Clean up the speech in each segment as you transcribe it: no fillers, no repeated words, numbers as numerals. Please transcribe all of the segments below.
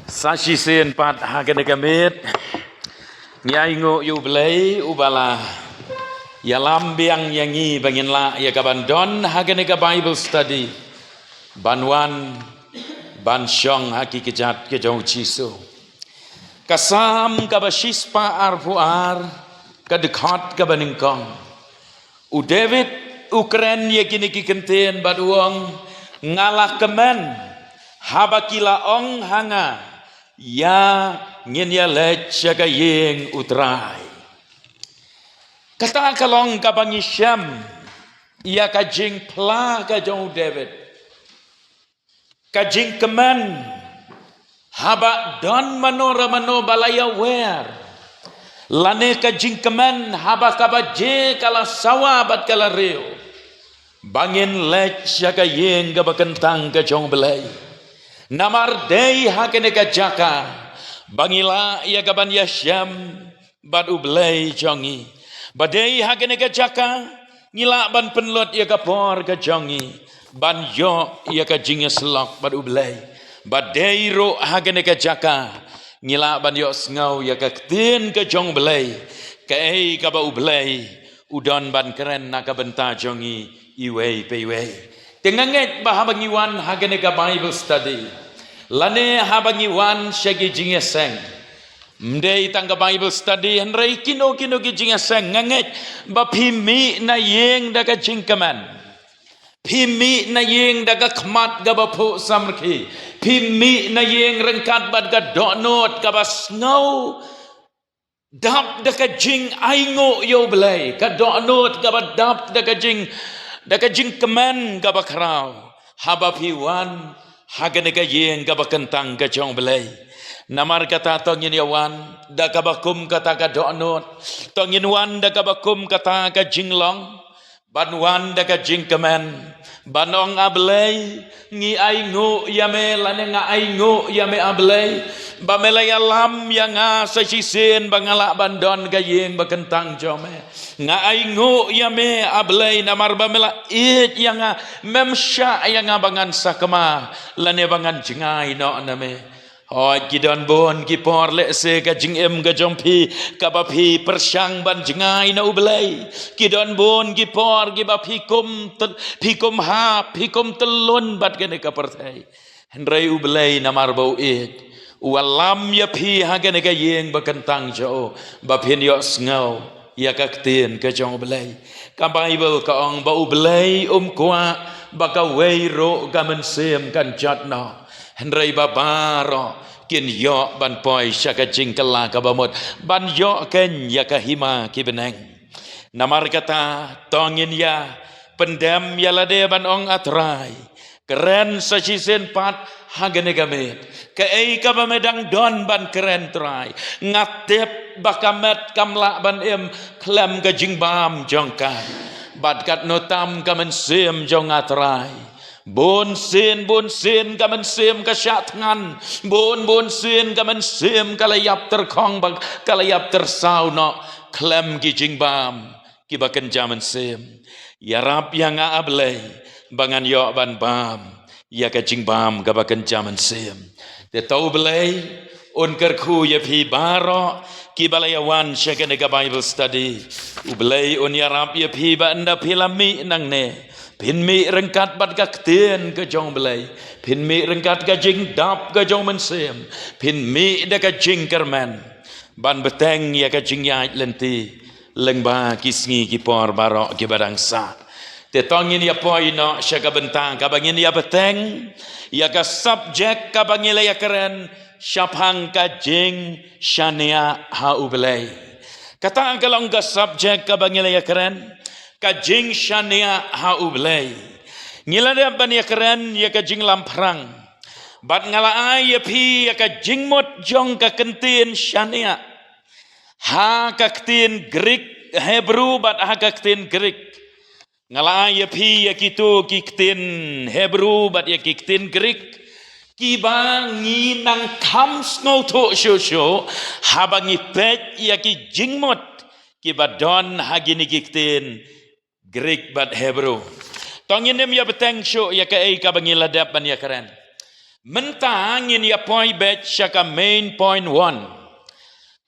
Sashi sen pat hagen gamit nyai ngo yu blai ubala ya lambiang yangi bangin la ya kabandon hagen ga Bible study banwan ban syong haki kejat ke jong chiso kasam kabashispa arpuar kadekat kabaningkong u David Ukren ya kini kikenten baduang ngalah kemen habakila ong hanga ya ngin ya lech ka yeng utrai kata kalong kabangi syam ya kajing pla ka jong David kajing kemen haba don manora mano balaya wer lane kajing kemen haba kabaje kala sawabat kala reo bangin lech ka yeng ka bakentang ka jong belai namar dei hakene ka jaka bangila ya gaban yasyam bad ublei jongi badei hakene ka jaka ngila ban penlot ya kapor ka jongi ban yo ya ka jinga selok bad ublei badei ro hakene ka jaka ngila ban yo sngau ya ka tin ka jong belei ka ei ka ba ublei udon ban keren na ka benta jongi iwei peiwei tenganget bahabangiwan hagane ka Bible study lane habangiwan syagi jingeseng mdei tangga Bible study henrei kino ki jingeseng nganget ba phimi na yeng daga jingkaman phimi na yeng daga khmat ga bapu samrki phimi na yeng rengkat bad ga donot ka basngau dap daga jing aingo yo belai ka donot ka dap daga jing kemen ka bakrau haba piwan haganega yeng ka bakentang ka jong belai namar kata tongin yawan da ka bakum kata ka donot tongin wan da ka bakum kata ka jinglong banwan da ka jing kemen banong ablei ngi aingo yame lane nga aingo yame ablei bamela ya lam yang sa sisen bangala bandon ka yeng bakentang jome nga aingo yame ablei namar bamela it yang memsha yang bangan sakama lane bangan jingai no name hoi kidon bon kipor le se ka jing em ka jompi ka bapi persyang ban jingai na ublei kidon bon kipor ki bapi pikum ha pikum telun bat kene ka pertai henrei ublei namar bau it walam ya pi ha kene ka yeng bakentang jo bapin yo sngau ya ka ktin ka jong ublei ka Bible ka ong ba ublei kwa baka weiro ka mensem kan jatno henrei babaro kin yo ban poi syaka jingkela ka bamot ban yo ken ya ka hima ki beneng namar kata tongin ya pendam ya lade ban ong atrai keren sasisen pat hagene gamet ka ei ka bamedang don ban keren trai ngatep bakamet kamla ban em klam ka jingbam jongkan badkat notam ka mensem jong atrai bon sen kamen sem ka syatngan bon sen kamen sem kalayap terkong bang kalayap tersau no klem ki jingbam ki baken jaman sem ya rap yang ablei bangan yo ban bam ya ka jingbam ka baken jaman sem te tau belei on kerku ya pi baro ki balayawan syakane ka Bible study ublei on ya rap ya pi ba anda pilami nang ne pinmi rengkat bat ka ktien ke jong belai pinmi rengkat ka jing dap ka jong mensem pinmi da ka jing kerman ban beteng ya ka jing yai lenti lengba kisngi ki por barok ki badang sa te tongin ya poino syaka bentang ka bangin ya beteng ya ka subject ka bangila ya keren syapang ka jing syania ha ubelai kata kalau ka subject ka bangila ya keren kajing syania ha ublei ngilada ban ya keren ya kajing lamprang bat ngala ya pi ya kajing mot jong ka kentin syania ha ka kentin Greek Hebrew bat ha ka kentin Greek ngala ya pi ya kitu ki kentin Hebrew bat ya ki kentin Greek ki bang ngi nang kam snow to sho ha bangi pet ya ki jingmot ki badon ha gini ki kentin Greek bat Hebrew tongin dem ya beteng syo ya ka ei ka bangiladap ban ya keren mentang ngin ya point bet syaka main point 1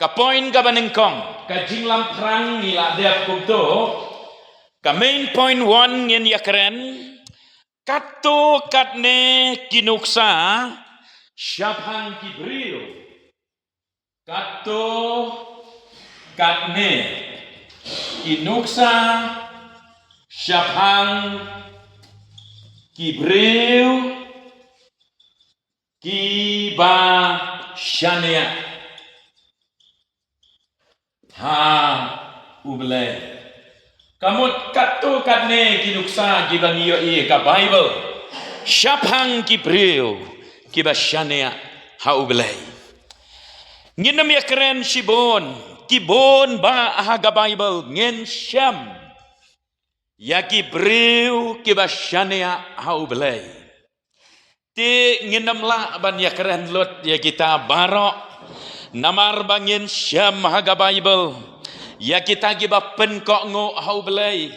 ka point ka banengkong ka jinglam perang nila dia kumto ka main point 1 ngin ya keren kato katne kinuksa syabhang kibril kato katne kinuksa syabhang kibril kiba shania ha uble kamut katu katne kinuksa giba niyo ka Bible syabhang kibril kiba shania ha uble nginam ya keren shibon kibon ba ha ga Bible ngin syam ya kibril kiba shania ha uble ti nginam la ban ya keren lot ya kita barok namar bangin syam haga Bible ya kita giba penkok ngo hau belai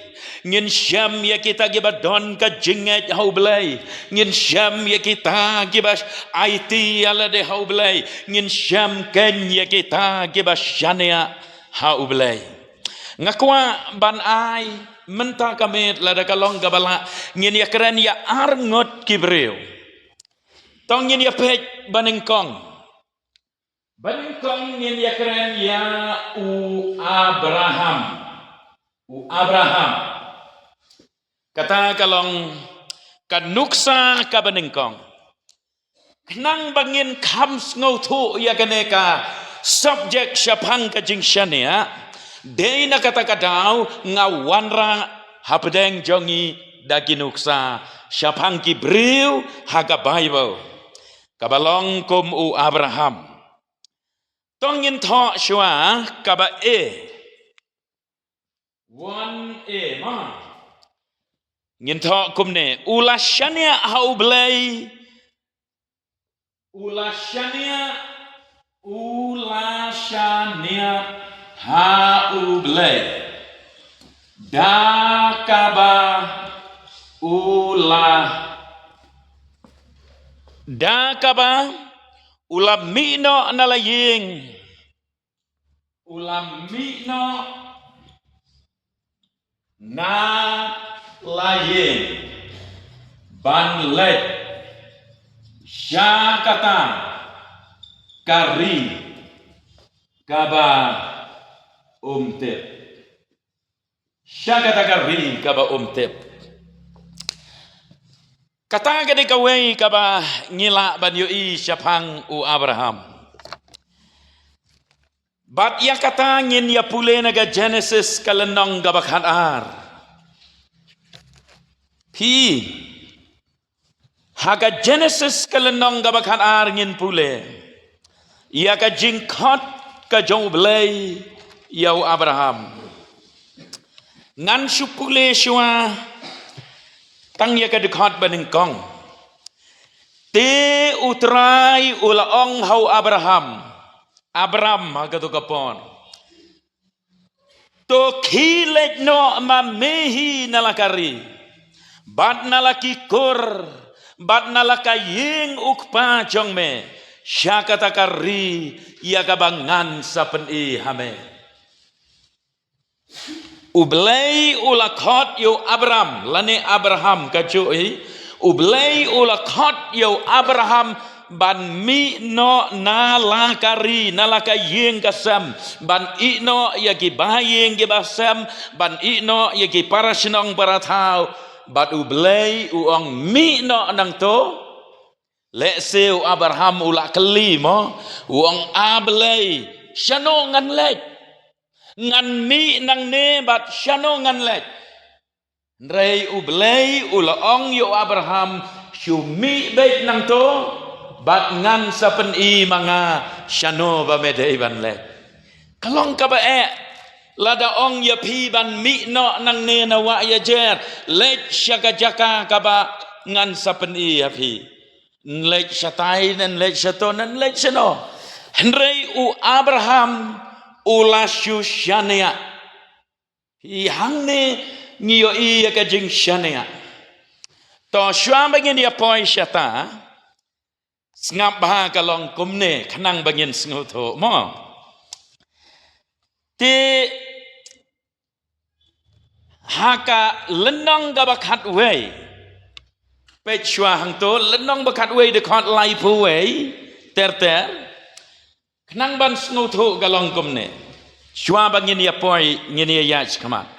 ngin syam ya kita giba don ka jinget hau belai ngin syam ya kita giba IT ala de hau belai ngin syam ken ya kita giba syania hau belai ngakwa ban ai menta kamet lada kalong gabala ngin ya keren ya arngot kibril tong ngin ya pej banengkong ngin ya keren ya Abraham kata kalong kanuksa ka banengkong nang bangin khams ngautu ya kaneka subject syabhang ka jingsyania dei na kata kadau ngawanra hapdeng jongi daginuksa syabhang kibril haga Bible kabalong kum Abraham tongin tho shwa kaba e 1a ma ngin tho kum ne ulashania haublay ulashania haublay dakaba ulamino nalaying banlet syakata kari kaba umtep syakata kari kaba umtep kata gede kawai kaba ngila ban yoi syabhang Abraham bat ya kata ngin ya pule naga Genesis kalenong gabakhan ar pi haga Genesis kalenong gabakhan ar ngin pule ya ka jingkot ka jong blay ya Abraham ngan supule shwa tang ya ka dekat banengkong te utrai ulaong hau Abraham agatu kapon to khilet no mamehi nalakari bat nalaki kur bat nalakaying ukpa jongme syakata kari ya kabangan sapen I hame ublay ulakot yo Abraham lane Abraham kacui ublay ulakot yo Abraham ban mi no nalakari nalakayeng kasam ban ino yagi bayeng gibasam ban ino yagi parasinong baratau bat ublay uang mi no nang to leseu Abraham ulak kelimo uang ablay syano ngan lek ngan mi nang ne bat syano ngan lek rei ublay ulaong yo Abraham syumi bait nang to bat ngan sapen I mga syano ba medai ban lek kalong ka ba lada ong ya pi ban mi no nang ne na wa ya jer lek syaka jaka ka ba ngan sapen I ya pi lek syatai dan lek syaton dan lek syano henrei Abraham ulasyu syania I hangne ngiyo I ya ka jing syania to syua bangin ya poi syata Ngap bah kalong kumne kenang bangin senguto mo. Ti haka lenong gabakat wei. Pechua hang to lenong bakat wei dekat lai pu wei ter. Kenang ban senguto galong kumne. Shua bangin ya poi ngini ya kamat.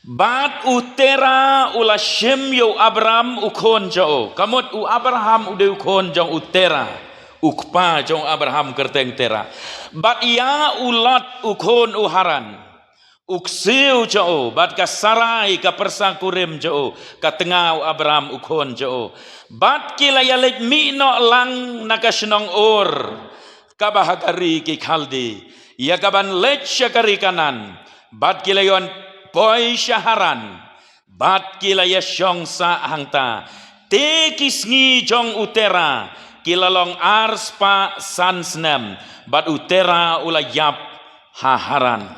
Bat utera ula Shem yo Abraham ukon jao. Kamut u Abraham ude ukon jao utera. Ukpa jao Abraham kerteng tera. Bat ia ulat ukon u Haran. Uksiu jao. Bat ka Sarai ka persakurim jao. Ka tengah Abraham ukon jao. Bat kila yalit mino lang nakasenong or. Kabahagari ki kaldi. Ya kaban lech syakari kanan. Bat kila yon Poi syaharan, bat kila ya syong sa hangta, te kisngi jong utera, kila long arspa sansnem, bat utera ula yap haharan.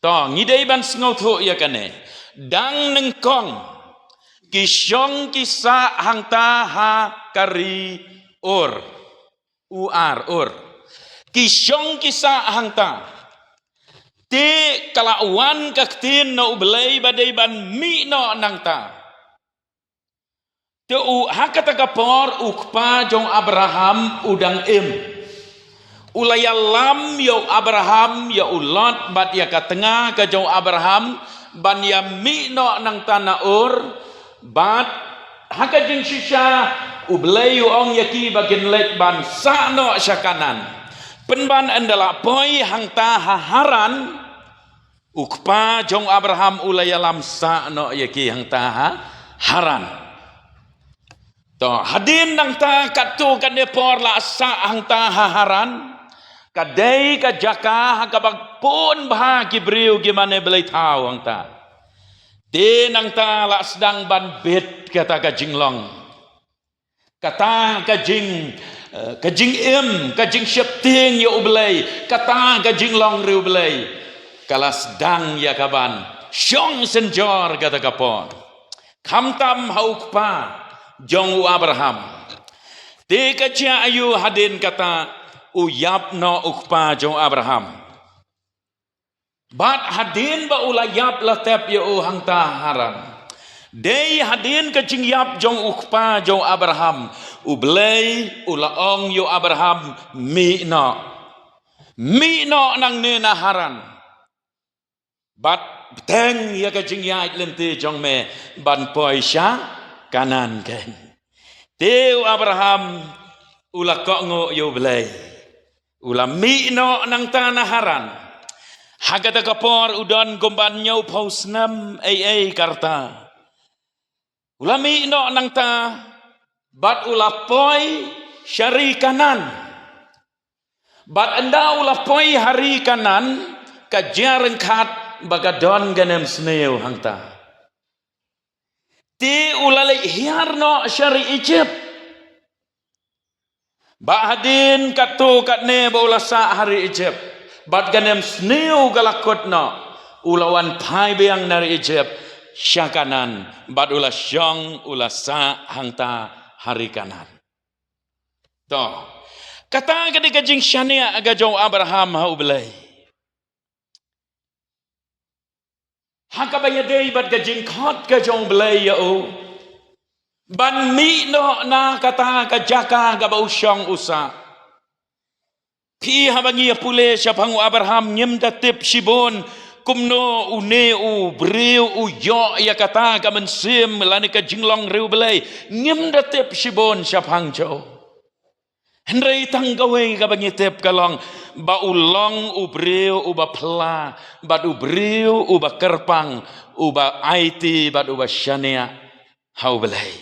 To ngidei ban sngoto ya kane, dang nengkong, kisyong kisa hangta ha kari ur, kisyong kisa hangta. Ti kalauan kaktin na ublay baday ban mi no nangta. Ti hakata kapor ukpa jong Abraham udang Ulayalam yo Abraham ya ulat bat ya katengah ka jong Abraham ban ya mi no nangta na bat haka jeng shisha ublay yo ong yaki bagin let ban sa no syakanan. Penban andala poi hangta haharan ukpa jong Abraham ulayalam sa no yaki hangta haran. To hadin nang ta katu kadepor la sa hangta haran. Kadai ka jaka hakabag pun bah kibriu gimana belai tahu hangta. Di nang ta la sedang ban bet kata ka jinglong. Kata ka jing kajing syepting ya ublay kata kajing long riu ublay kalas dang ya kaban syong senjor kata kapon kamtam haukpa jong Abraham te kacia ayu hadin kata uyap no ukpa jong Abraham bat hadin ba ulayap latep ya hangta haran Dei hadin kajing yap jong ukpa jong Abraham ublay ulaong yo Abraham mi no nang nena haran bat teng ya kajing yait lente jong me ban poisha kanan ken teu Abraham ula kongo yo ublay ula mi no nang tanah haran hagata kapor udon gomban nyau pausnam ai karta ulami no nang ta bat ulapoi syari kanan bat anda ulapoi hari kanan kajareng kat bagadon ganem sneu hangta ti ulale hiarno syari Egypt ba hadin katu katne ba ulasa hari Egypt bat ganem sneu galakotno ulawan pai beang nari Egypt syakanan bat ula syong ula sa hangta hari kanan to kata gadi kajing syania aga jong Abraham ha ublay haka bayadei bat kajing khot ka jong blay ya ban mi no na kata ka jaka ga ba usyong usa pi habangi pule syapang Abraham nyem datip sibon kumno une breu yo ya kata ka mensim lani ka jinglong reu belai ngem datep sibon syapang jo hendrai tanggawe ka bangitep kalong ba ulong breu ba pla ba breu ba kerpang ba IT ba syania hau belai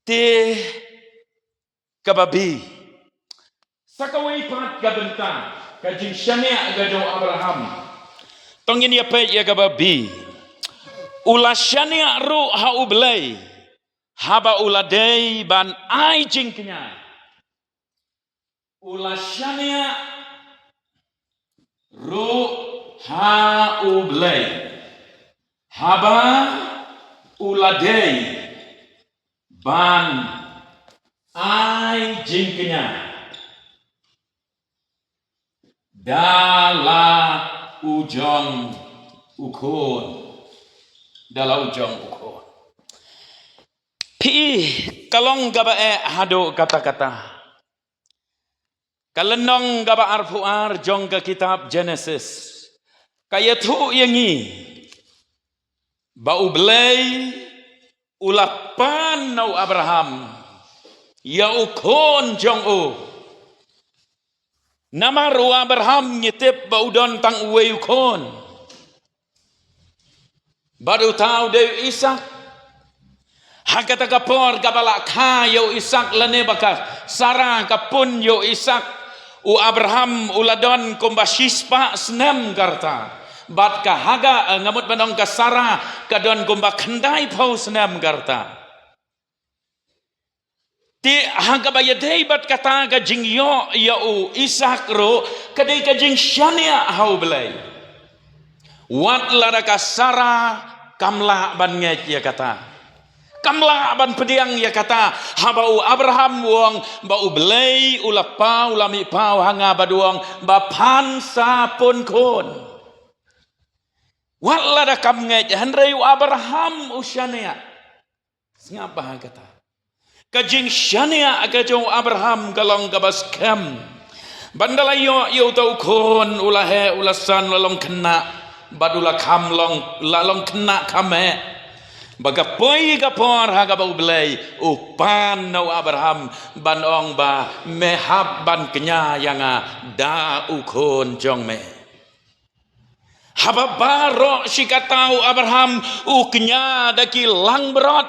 te kababi sakawai pat ka bentang kajing syania gadong Abraham tongin ya pe ya gababi ula syania ru ha ublay haba uladei ban ai jingknya ula syania ru ha ublay haba uladei ban ai jingkenya dala ujong ukon dala ujong ukon pi kalong gaba hado kata-kata kalenong gaba arfuar jong ke kitab Genesis kaya tu yangi bau belai ulapan nau Abraham ya ukon jong u nama ru Abraham nyetip bau don tang uwe ukon baru tahu de Ishak hakata kapor kabala kha yo Ishak lane bakar Sarah kapun yo Ishak u Abraham uladon kumbashispa snem karta bat ka haga ngamut manong ka Sarah kadon kumba khandai phau snem karta ti haga bayadei bat kata ka jing yo ya u Ishak ro kadai ka jing shania hau belai wat lara ka Sarah kamla ban nget ya kata kamla ban pediang ya kata habau Abraham wong bau belai ulapa ulami pau hanga baduang ba pansa pun kon wala da kam nge hanrei Abraham usyania ngapa kata kajing syania kajong Abraham kalong kabas kem bandala yo tau kon ulahe ulasan lalong kena badula kam lalong kena kame baga poi kapor haga bau belai upan nau Abraham ban ong ba mehab ban kenya yanga da ukon jong me haba baro sikatau Abraham ukenya daki lang berat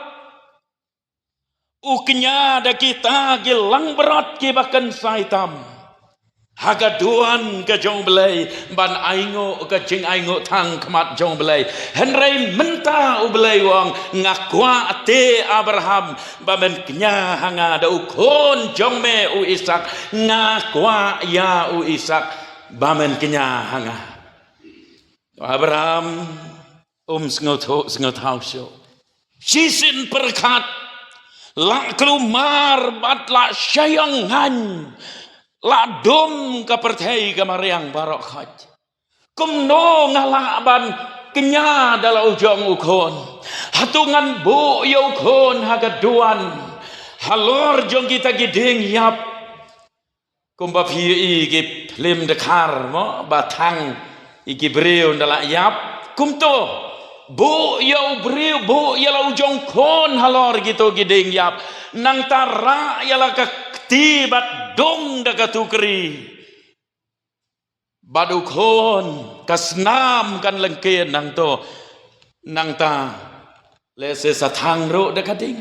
ukenya daki tagi lang berat ki bahkan saitam haga duan ke jong belai ban aingo ke jing aingo tang kemat jong belai henrei menta u belai wong ngakwa ate Abraham bamen kenya hanga da ukon jong me u Ishak ngakwa ya u Ishak bamen kenya hanga Abraham sengot hausyo sisin perkat la kelumar bat la syayang han la dom ka perthai ka mariang barok haj kumno ngalaban kenya dala ujong ukon hatungan bu yo ukon hagaduan halor jong kita giding yap kumba phi ki plim dekar mo batang iki breu dala yap kumto bu yo breu bu yala ujong kon halor gitu giding yap nang tara yala ka tibat dong daga tukri badu kon kasnam kan lengke nang to nang ta lese sathang ro daga ding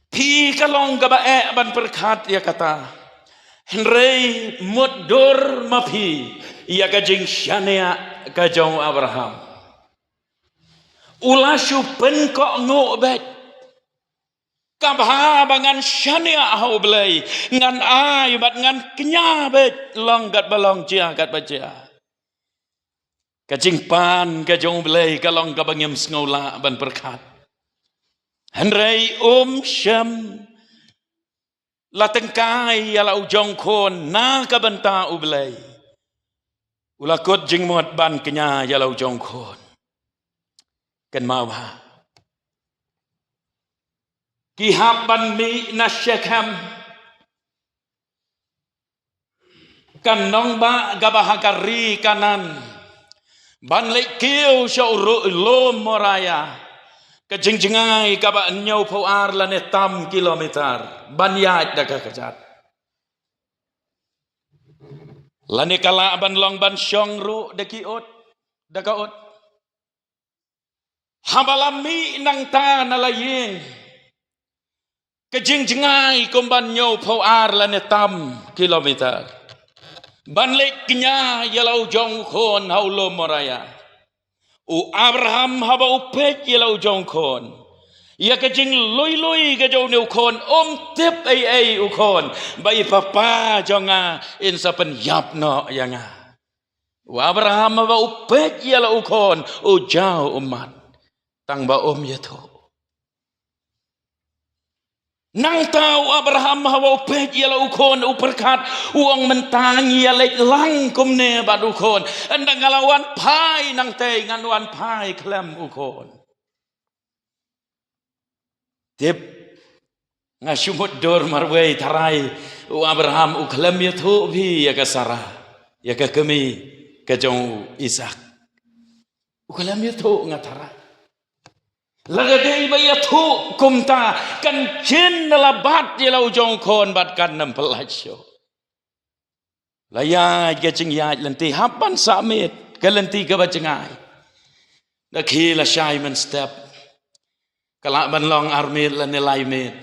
pi kalong gaba ban perkat ya kata henrei mudur mapi ya kajing syania kajong Abraham ulasyu penkok ngobet kabha bangan syania hau belai ngan ai bat ngan kenya bet long gat balong cia gat baca kajing pan kajong belai kalong kabangem sengola ban perkat henrei syam la tengkai ala ujong kon na kabenta u belai ulakot jing mot ban kenya yala ujong kon kan mawa kihaban mi nasyakam kan nong ba gabahakari kanan ban lek kiu syau lo moraya kejengjengai kaba nyau puar lane tam kilometer ban yat dak kejat lane kala ban long ban syong ru dakiot dakaot habalami nang ta nalaying kejengjengai kumban nyau puar lane tam kilometer ban lek kenya yalau jong kon haulo moraya u Abraham haba upek yalau jong kon ya kejing loi ke jauh neu kon tip ai u kon bai papa jonga insa pen yap no yanga u Abraham haba upek yalau kon u jauh umat tang ba ya to Nang tahu Abraham hawa pet yala ukon uperkat uang mentang yala lang kumne bad ukon andang ngalawan pai nang te nganuan pai klem ukon tip ngasumut dor marway tarai u Abraham uklem yathu bi ya ka Sarah ya ka kemi ka jong Ishak uklem yathu ngatarai lagay ba yathu kumta kan chin nalabat yalau jong kon bat kan nam pelasyo laya gajing ya lenti hapan samit kalenti ka bajengai nakhi la shai man step kala ban long armit la nilai mit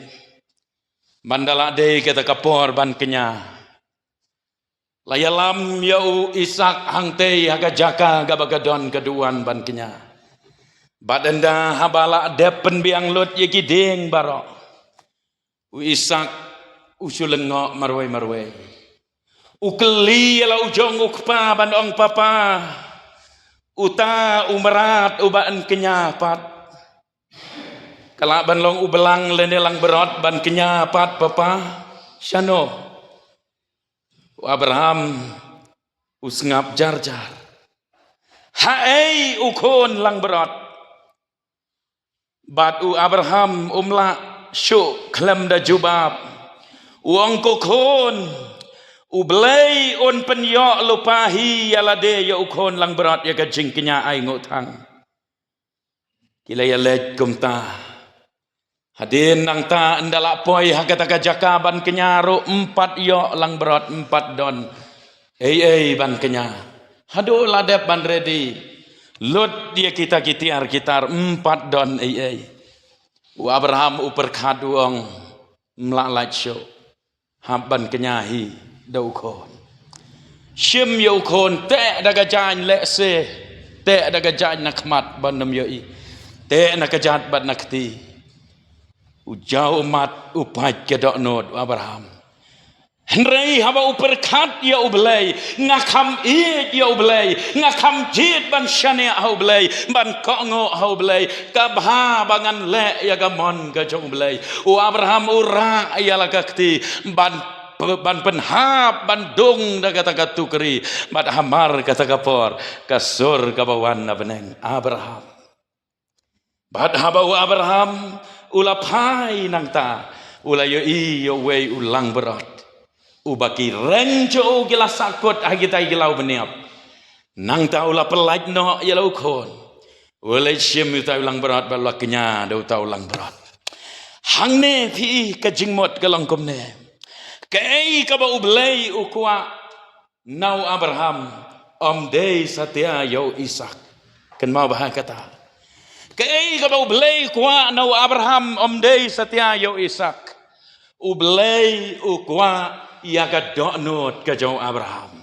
bandala de kata kapor ban kenya laya lam yau Ishak hangte haga jaka gabagadon keduan ban kenya badanda habala depen biang lot yeki ding barok u Ishak usulengok marway ukeli la ujong ukpa bandong papa uta umrat ubaan kenyapat kala banlong ubelang lenelang berot ban kenyapat papa syano Abraham usngap jarjar haei ukon lang berot batu Abraham umla syuk klem da jubab uang kokon ublay on penyok lupahi yalade ya ukon lang berat ya gajing kenya ai ngutang kila ya lej kumta hadin nang ta ndala poi hagata jakaban kenya ro 4 yok lang berat 4 don ban kenya hado ladep ban ready lot dia kita kitiar kitar 4 don u Abraham uperkat uang melalat syo haban kenyahi dau kon syim yo kon te daga jan lekse te daga jan nakmat banam yoi te nakajat bat nakti ujau mat upat kedok not Abraham Henry haba uperkat ya ublay ngakam id ya ublay ngakam jid ban syane ublay ban kongo ublay kabha bangan le ya gamon ka jong ublay u Abraham ura ya lagakti ban penhap bandung da kata tukri bad hamar kata kapor kasur kabawan na beneng Abraham bad haba u Abraham ulapai nang ta ulayo iyo we ulang berat ubaki renjo gila sakut agita gilau beniap nang taula pelaj no yalau kon ulai syim uta ulang berat balwa kenya da uta ulang berat hangne pi kajingmot galangkom ne kai kaba ublay ukwa nau Abraham om day satya yo Ishak kan mau bah kata kai kaba ublay kwa nau Abraham om day satya yo Ishak ublay ukwa ia ka donot ka jong Abraham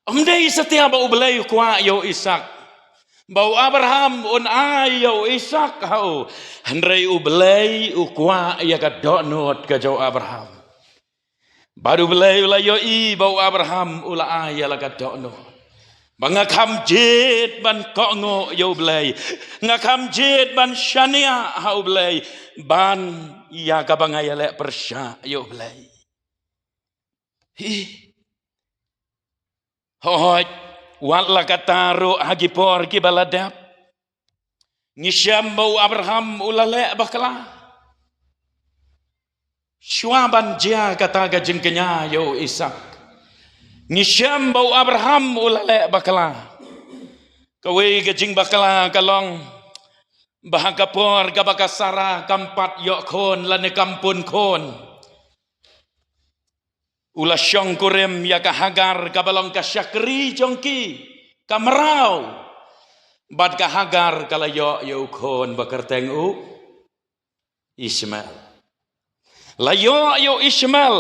omdai setiap bau belai kwa yo Ishak bau Abraham on ayo Ishak hau handrai ublai ukwa ia ka donot ka jong Abraham baru belai ula yo i bau Abraham ula aya la ka donot bangakam jid ban kongo yo belai ngakam jid ban syania hau belai ban ia ka bangaya le persya yo belai hohoj wala kataro hagipor ki baladap ngisyam bau Abraham ulale bakala syuaban jia kata gajeng kenya yo Ishak ngisyam bau Abraham ulale bakala kawe gajeng bakala kalong bahagapor gabakasara kampat yo kon lane kampun kon ula syong kurem ya ka Hagar kabalong ka Syakri jongki kamrau bad ka Hagar kalayo yo kon bakarteng u Ismail layo yo Ismail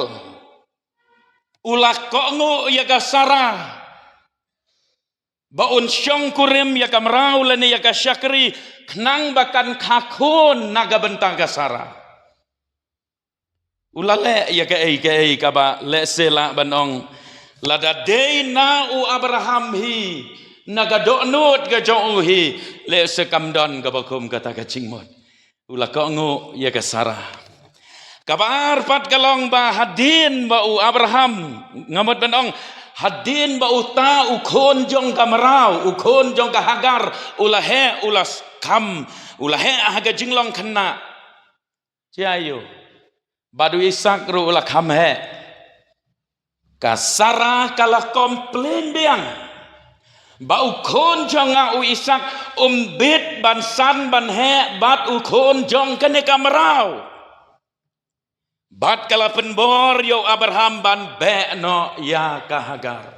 ula kongo ya ka Sarah baun syong kurem ya kamrau lane ya ka Syakri knang bakan kakon naga bentang ka Sarah ulale ya ka kaba le sela banong lada day na u Abraham hi nagadonot ga jong hi le sekam don ga bakum kata ka cingmot ula ko ngo ya ka Sarah Kabar pat kalong ba hadin ba u Abraham ngamot benong hadin ba uta ukon jong kamarau ukon jong kahagar ulahe ulas kam ulahe haga jinglong kena ciayo badu Isak ru ulah kam he kasara kala komplain biang ba ukon jong u Isak bit ban san ban he bat ukon jong kene kamarau bat kala penbor yo Abraham ban be no ya kahagar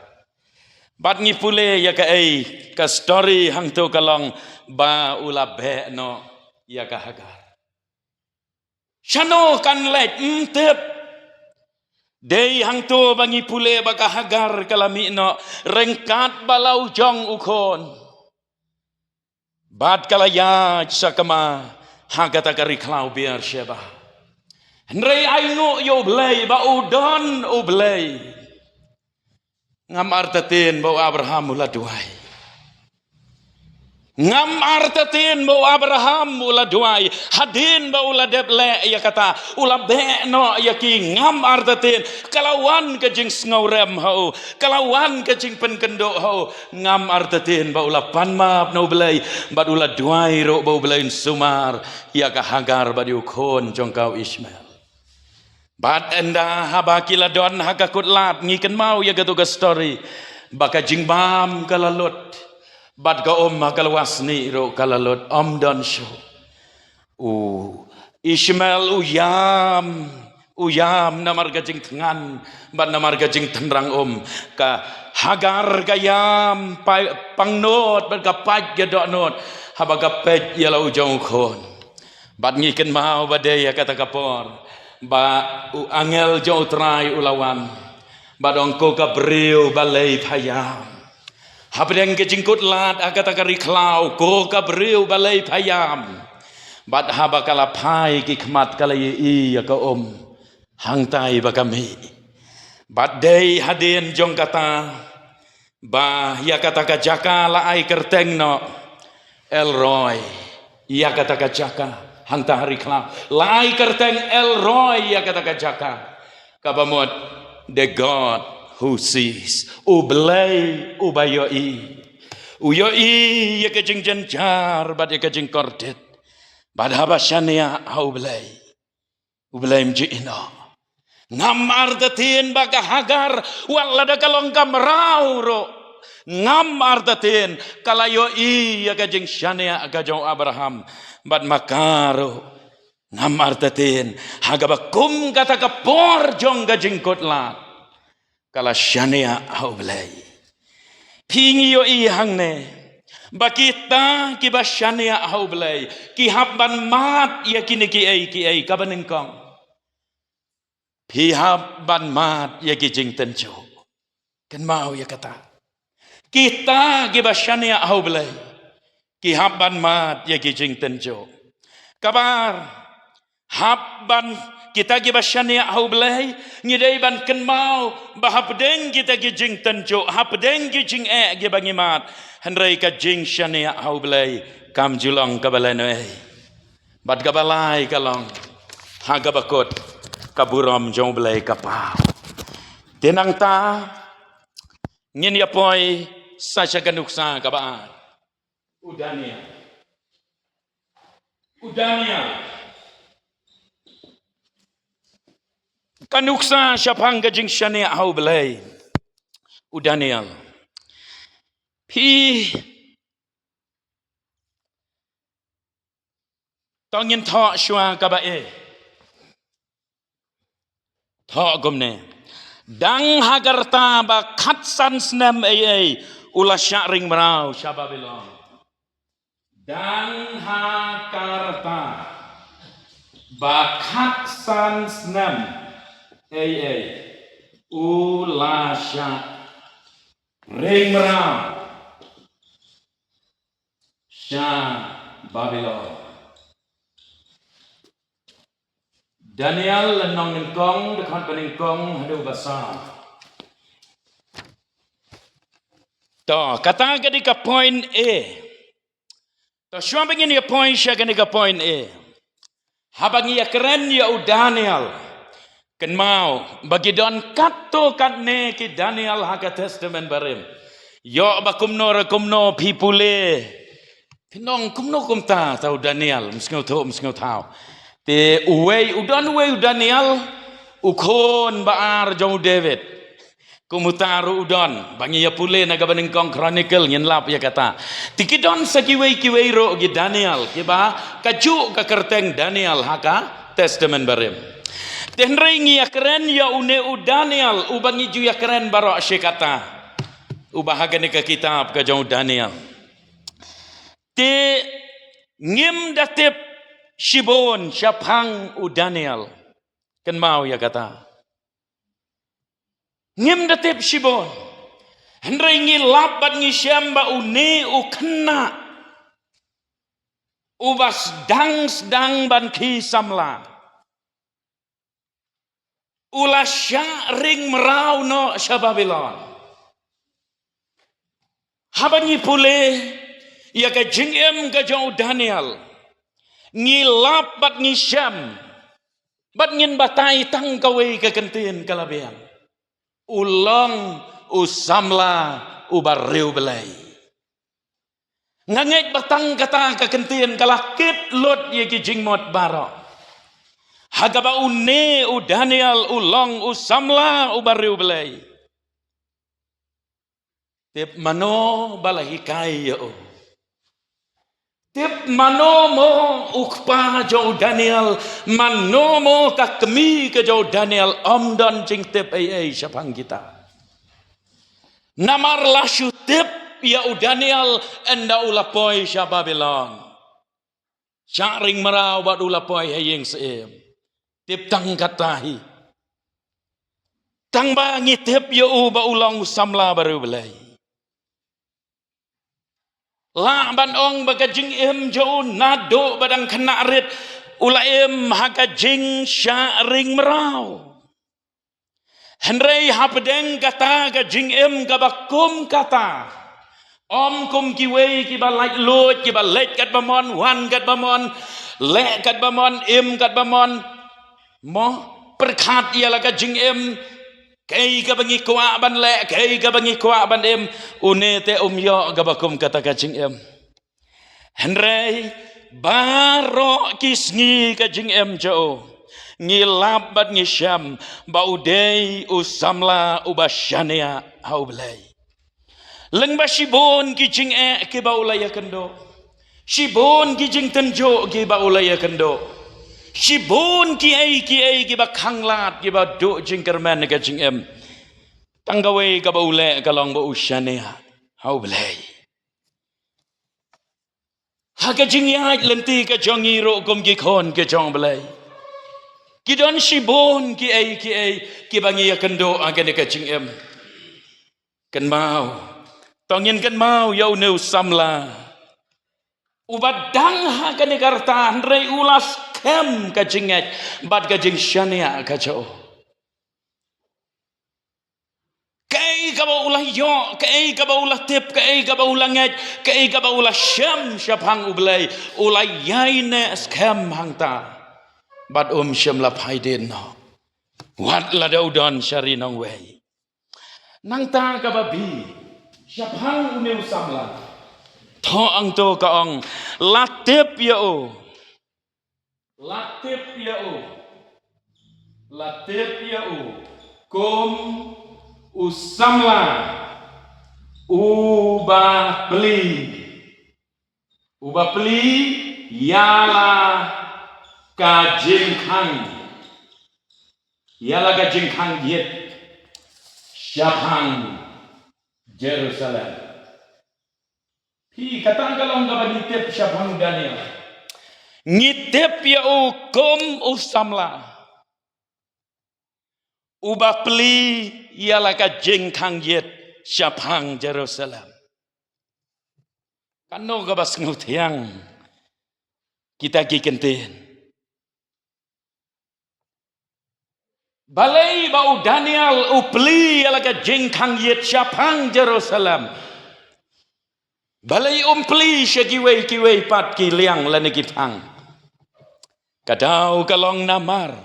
bat ngipule ya ka ka story hang tu kalong ba ula be no ya kahagar shano kan let tep dei hang tu bangi pule ba kahagar kalami no rengkat balau jong ukon bat kala ya sakama hagata kari klau biar sheba Henry aingo yo blay ba udon o blay ngam artatin ba Abraham mula duai ngam artatin ba Abraham mula duai hadin ba ula deble ya kata ula be no ya ki ngam artatin kalawan ke jing ngaurem ho kalawan ke jing penkendo ho ngam artatin ba ula panmap no blay ba ula duai ro ba blay sumar ya ka hagar ba diukon jong kau Ismail bat enda habakila don hakakut lat ngiken mau ya gatu ga story baka jingbam kalalot bat ga makalwasni ro kalalot don show Ismail uyam namar gajing tengan bat namar gajing tenrang ka hagar gayam pangnot bat ka paj gadok not habaga pej ya lau jong kon bat ngiken mau badai ya kata kapor ba angel jo trai ulawan badong ko ka breu balai phayam habdeng ke jingkut lat agata kari klau ko ka breu balai phayam bad habakala phai ki khmat kala i ya ka hang tai ba kami bad dei hadin jong kata ba ya kata ka jaka la ai kerteng no Elroy ya kata ka jaka hangta hari klau lai kerteng Elroy ya kata kajaka kabamot the God who sees ublay ubayoi uyoi ya kajing jenjar bad ya kajing kordet bad habashania ublay mjino ngamar datin baka hagar walada kalong kamrau ro ngamar datin kalayo ya kajing shania kajong Abraham bat makaro ngamar tatin hagabakum kata kapor jong gajingkot la kala shania aublay pingi yo ihang ne bakita kiba shania aublay ki habban mat ya kini ki ai kabanin kong pi habban mat ya ki jing tenjo kan mau ya kata kita kiba shania aublay ki habban mat ya kijing tenjo kabar habban kita ki basyani au blai ngidai ban ken mau bahapdeng kita kijing tenjo hapdeng kijing ge bangimat henrai ka jing syani au blai kam julong kabalane bad gabalai kalong hagabakot kaburam jong blai kapau tenang ta ngin ya poi sacha kanuksa kabar Udania kanuksa syapang gajing syane au belai Udaniel pi tongin tho shwa kabae tho gomne dang hagarta ba khatsan snam ula syaring merau syababelong dan hakarta bakat san snam ulasha ring merau sya Babylon Daniel lenong nengkong dekat peningkong hadu basah to kata ketika point A to syua begini point sya ketika point A habangi ya keren ya Daniel Kan mau bagi don kato katne ki Daniel haka testament barim. Yo ba kumno pipule. Tinong kumno kumta tau Daniel mskau tau. Te uwei Daniel ukon baar jong David. Kumutaru udon bangi ya pule naga baningkong chronicle nyen lap ya kata. Tikidon sa kiwei ro gi Daniel kiba kaju ka kerteng Daniel haka testament barim. Tenrengi ya keren ya une u Daniel ubangi ju ya keren baro kata. Ubahaga ni ka kitab ka jong Daniel. Te ngim datip Shibon syapang u Daniel. Kan mau ya kata. Ngim datip Shibon. Henrengi lapat ngi syamba une u kena. Ubas dang ban ki samla. Ula ring merau no Babylon. Habangi pule ya ka jingem ka jauh Daniel. Ngilap bat ngisyam. Bat ngin batai tang kawe ka kentin kalabian. Ulang usamla ubariu belai. Ngangek batang kata ka kentin kalakit lot ya ki jingmot barok. Hagaba une u Daniel ulang usamla ubariu belai. Tip mano balahikai yo. Tip mano mo ukpa jo Daniel. Mano mo kakmi ke jo Daniel. Omdon jing tip ay syapang kita. Namar lasyu tip ya u Daniel. Enda ulapoi sya Babylon. Syaring merau bat ulapoi haying seem. Tip tang katahi. Tang bangi tip ya u ba ulang usamla baru belai. La ban ong bagajing em jo nado badang kena rit ulaim hakajing syaring merau. Henrei hapedeng kata gajing em gabakum kata. Om kum kiwei kiba like lot kiba let kat bamon wan kat bamon le kat bamon em kat bamon mo perkat ialah gajing em. Kay ka bangi kuwa ban le, kay ka bangi kuwa ban em, unete yo gabakum kata kajing em. Henrei baro kisngi kajing em jo, ngilabat ngisyam, baudei usamla ubasyania haublay. Leng ba shibon kijing ke baulaya kendo, shibon kijing tenjo ke baulaya kendo. Shibon ki ai ki ba khanglat ki ba do jingkerman ka jing em tanggawe ka ba ule ka long ba usyane hau belai ha ka jing ya lenti ka jongi ro kum ki khon ke jong belai ki don shibon ki ai ki ba ngi kendo agane ka jing em kan mau tongin kan mau yau neu samla ubadang ha ka negarta rei ulas kem kajinget bad kajing syania kajo kai ka ba ulah yo kai ka ba ulah tip kai ka ba ulah nget kai ka ba ulah syam syapang ublai ulah yaine skem hangta bad syam la phaiden no wat la daudon syari nong wei nang ta ka ba bi syapang uneu samla tho ang to ka ong latip ya o Latip ya u kum usamla ubah beli yala kajing kang yet syapang Jerusalem hi katang kalong ka banitip syapang Daniel ngitip ya kum usamla ubah peli ialah kajing kang yet syapang Jerusalem kano ka bas ngutiang kita kikentin balai bau Daniel upli ialah kajing kang yet syapang Jerusalem balai umpli kiwei pat ki liang lani kitang kadau kalong namar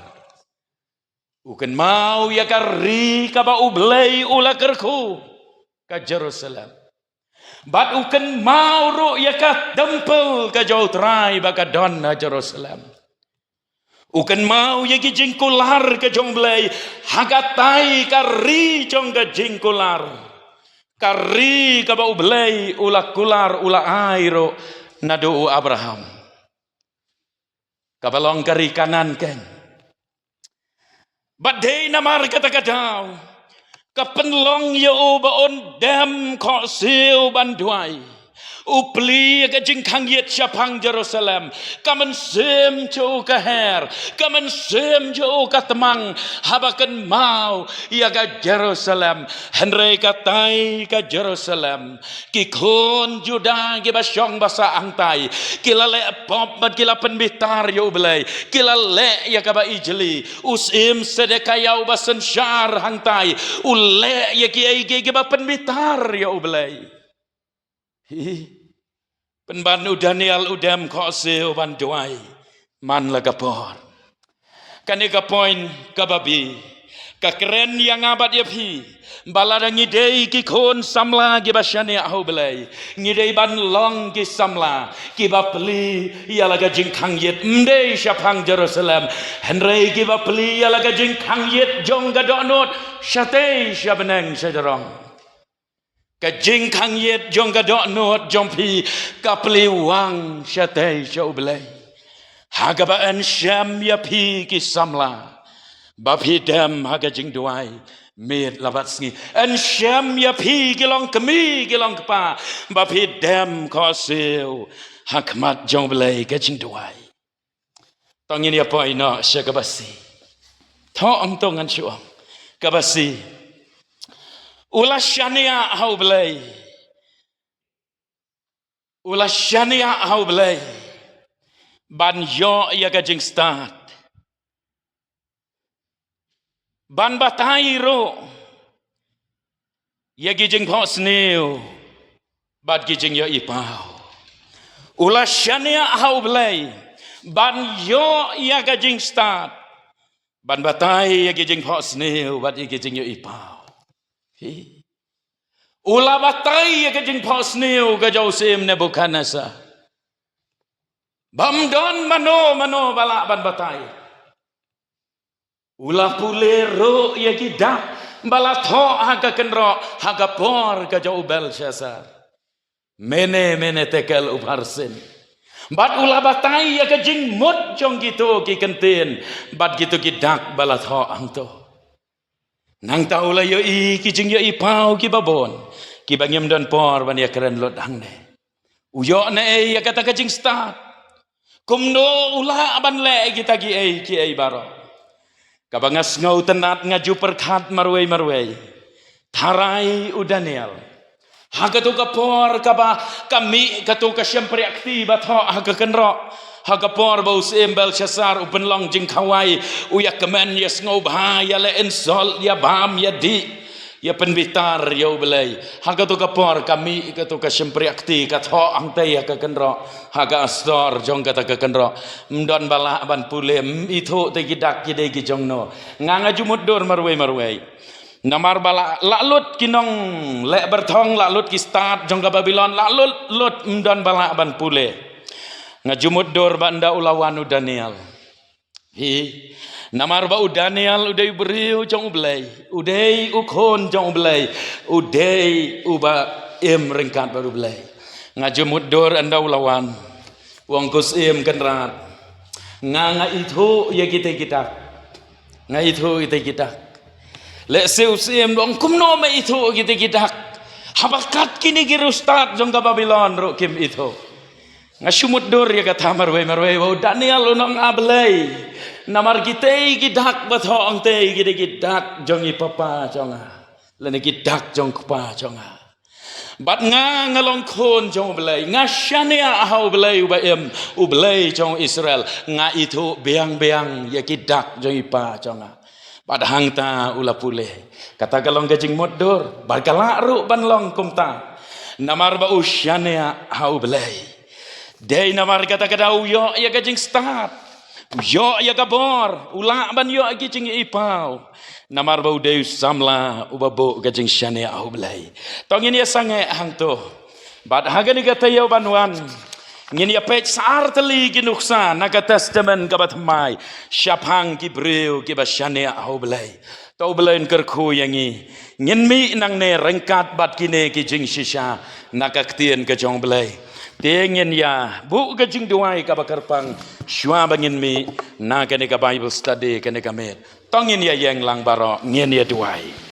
Ukan mau ya kari ka ba ublay ula kerku ka Jerusalem. Bat ukan mau ro ya ka tempel ka jauh trai ba ka donna Jerusalem. Ukan mau ya ki jingkular ka jong blay hagatai kari jong ka jingkular. Kari ka ba ublay ula kular ula airo nadu Abraham. Kabalong kari kanan ken. Badai namar kata-kata kapenlong yo baon dem ko siu banduai upli ka jingkang yet syapang Jerusalem kamen sem jo ka her kamen sem jo ka temang habakan mau ya ka Jerusalem henry katai ka Jerusalem ki khon juda ki basyong basa angtai kila le pop bat kila penbitar yo belai kila le ya ka ba ijli usim sedekayau basen syar hangtai ule ya ki ai ki ba penbitar yo belai penbanu Daniel udam khoseu banduai man la kapor kani ka point ka babi ka keren yang abad ya pi balada ngidei ki khon samla ki basyane au belai ngidei ban long ki samla ki bapli ya laga jingkang yet mdei syapang Jerusalem henry ki bapli ya laga jingkang yet jong gadonot syate syabeneng sajarong kajing kang yet jong gadok not jompi kapli wang syate syau belai hagabaan syam ya pi ki samla bapi dem hagajing duai mit labat sngi an syam ya pi gilong kemi gilong kepa bapi dem koseu hakmat jong belai kajing duai tongin ya poi no syakabasi thong tongan syuang kabasi ulah syania hau belai ulah syania hau belai ban yo ya gajing start ban batai ro ya gijing phos new bat gijing yo ipau ulah syania hau belai ban yo ya gajing start ban batai ya gijing phos new bat gijing yo ipau ulah batai ya kajing paus niu ka Jausim Nebukadnezar bamdon mano balak ban batai ulah pulero ya kidak balat ho haga kenro haga por ka Jau Belshazzar mene tekel uparsin bat ulah batai ya kajing mut jong gitu ki kentin bat gitu kidak balat ho angto nang tahu lah yo i kijing yo i pau ki babon ki bangim don por ban ya keren lot hang ne uyo na e ya kata kijing start kumno ulah ban le kita ki ai baro kabangas ngau tenat ngaju perkat marwei tharai u Daniel hagatu ka por kami katu ka syempre aktibat ho hagakenro hagapor bau sem Belshazzar upen long jing kawai uya kemen yes ngau bahaya le ensol ya bam ya di ya penbitar ya belai hagatu kapor kami katu ka syempre akti kat ho angtai ya ka kenro haga astor jong kata ka kenro mdon bala ban pulem itu te gidak kidai ki jongno nganga jumut dor marwei namar bala lalut kinong le berthong lalut ki start jong ka Babylon lalut lut mdon bala ban pule ngajumut dor banda ulawanu Daniel namar ba Daniel udai beriu jong ublay udai ukhon jong ublay udai uba ringkat baru ublay ngajumut dor anda ulawan wong kus kenrat nga itu ya kita nga itu kita le seu dong kumno me itu kita habakat kini girustat jong ka Babylon ro kim itu ngasumut dor ya kata marwei wow Daniel unong ablay namar kitei gidak bat ho ang tei gidak jongi papa jonga lene gidak jong kupa jonga bat ngalong khon jong ablay ngasyania hau ablay ublay jong Israel nga itu beang ya gidak jongi pa jonga bat hangta ula pule kata galong gajing modor barkala ru ban long kumta namar ba usyania hau ablay Day namar kata-kata uyo ya gajing start Yo ya kabor, ula ban yo agi cing ipau. Namar bau deus samla ubabo gajing syane au belai. Tongin ya sange hang to. Bad haga ni kata yo banwan. Ngin ya pech sar teli ginuksa naga testament kabat mai. Syapang ki breu ki basyane au belai. Tau belain kerku yangi. Ngin mi nang ne rengkat bat kine ki jing shisha naga ktien ke jong belai. Tengin ya bu gajing duai ka bakarpang syua bangin mi na kene ka Bible study kene ka met tongin ya yang lang baro ngin ya duai